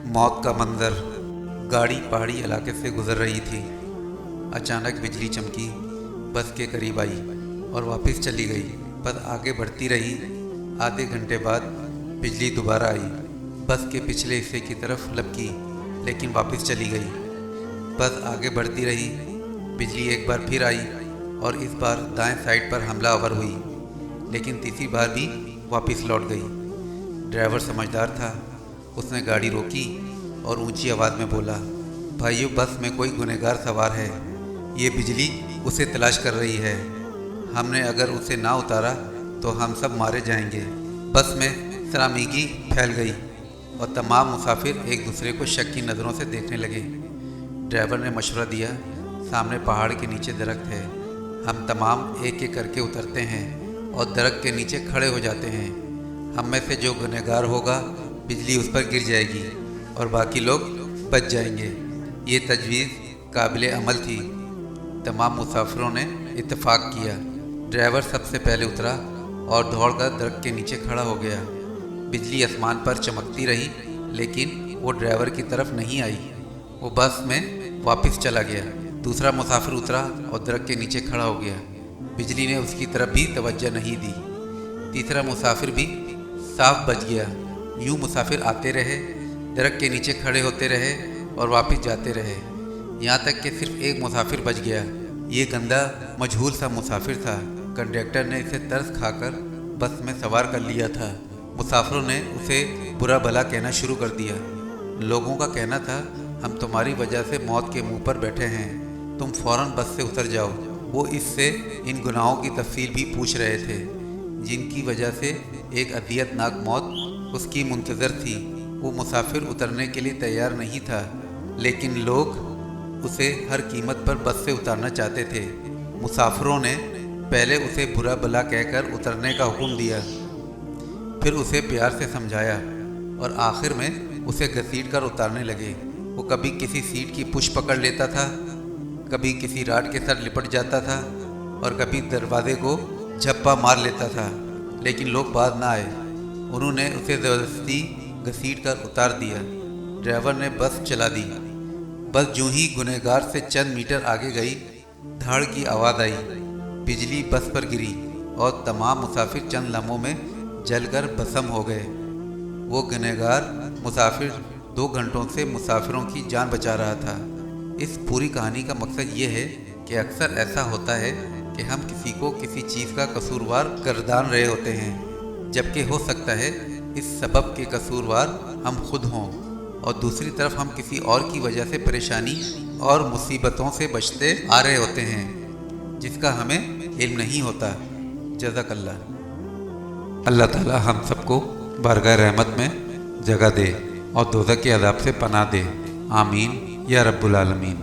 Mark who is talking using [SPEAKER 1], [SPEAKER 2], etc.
[SPEAKER 1] मौत का मंजर। गाड़ी पहाड़ी इलाके से गुजर रही थी। अचानक बिजली चमकी, बस के करीब आई और वापस चली गई। बस आगे बढ़ती रही। आधे घंटे बाद बिजली दोबारा आई। बस के पिछले हिस्से की तरफ लपकी, लेकिन वापस चली गई। बस आगे बढ़ती रही। बिजली एक बार फिर आई और इस बार दाएं साइड पर हमलावर हुई, लेकिन तीसरी बार भी वापस लौट गई। ड्राइवर समझदार था। उसने गाड़ी रोकी और ऊंची आवाज़ में बोला, भाइयों, बस में कोई गुनहगार सवार है। ये बिजली उसे तलाश कर रही है। हमने अगर उसे ना उतारा तो हम सब मारे जाएंगे। बस में शर्मिंदगी फैल गई और तमाम मुसाफिर एक दूसरे को शक की नज़रों से देखने लगे। ड्राइवर ने मशवरा दिया, सामने पहाड़ के नीचे दरख्त है। हम तमाम एक एक करके उतरते हैं और दरख्त के नीचे खड़े हो जाते हैं। हम में से जो गुनहगार होगा, बिजली उस पर गिर जाएगी और बाकी लोग बच जाएंगे। ये तजवीज़ काबिल अमल थी। तमाम मुसाफिरों ने इत्तेफाक किया। ड्राइवर सबसे पहले उतरा और दौड़कर दरख्त के नीचे खड़ा हो गया। बिजली आसमान पर चमकती रही, लेकिन वो ड्राइवर की तरफ नहीं आई। वो बस में वापस चला गया। दूसरा मुसाफिर उतरा और दरख्त के नीचे खड़ा हो गया। बिजली ने उसकी तरफ भी तवज्जो नहीं दी। तीसरा मुसाफिर भी साफ बच गया। यूं मुसाफिर आते रहे, दरख्त के नीचे खड़े होते रहे और वापस जाते रहे, यहाँ तक कि सिर्फ एक मुसाफिर बच गया। ये गंदा मजहूल सा मुसाफिर था। कंडक्टर ने इसे तरस खाकर बस में सवार कर लिया था। मुसाफिरों ने उसे बुरा भला कहना शुरू कर दिया। लोगों का कहना था, हम तुम्हारी वजह से मौत के मुंह पर बैठे हैं, तुम फ़ौरन बस से उतर जाओ। वो इससे इन गुनाहों की तफसील भी पूछ रहे थे, जिनकी वजह से एक अज़ियतनाक मौत उसकी मुंतज़र थी। वो मुसाफिर उतरने के लिए तैयार नहीं था, लेकिन लोग उसे हर कीमत पर बस से उतारना चाहते थे। मुसाफिरों ने पहले उसे बुरा भला कहकर उतरने का हुक्म दिया, फिर उसे प्यार से समझाया और आखिर में उसे घसीट कर उतारने लगे। वो कभी किसी सीट की पुश पकड़ लेता था, कभी किसी राड के साथ लिपट जाता था और कभी दरवाजे को झप्पा मार लेता था, लेकिन लोग बाज ना आए। उन्होंने उसे ज़बरदस्ती घसीट कर उतार दिया। ड्राइवर ने बस चला दी। बस यूं ही गुनहगार से चंद मीटर आगे गई, धड़ की आवाज़ आई। बिजली बस पर गिरी और तमाम मुसाफिर चंद लम्हों में जलकर भस्म हो गए। वो गुनहगार मुसाफिर 2 घंटों से मुसाफिरों की जान बचा रहा था। इस पूरी कहानी का मकसद ये है कि अक्सर ऐसा होता है कि हम किसी को किसी चीज़ का कसूरवार गर्दान रहे होते हैं, जबकि हो सकता है इस सबब के कसूरवार हम खुद हों, और दूसरी तरफ हम किसी और की वजह से परेशानी और मुसीबतों से बचते आ रहे होते हैं, जिसका हमें इल्म नहीं होता। जज़ाकल्लाह। अल्लाह ताला हम सबको बारगाह रहमत में जगह दे और दोज़ख के अज़ाब से पनाह दे। आमीन या रब्बुल आलमीन।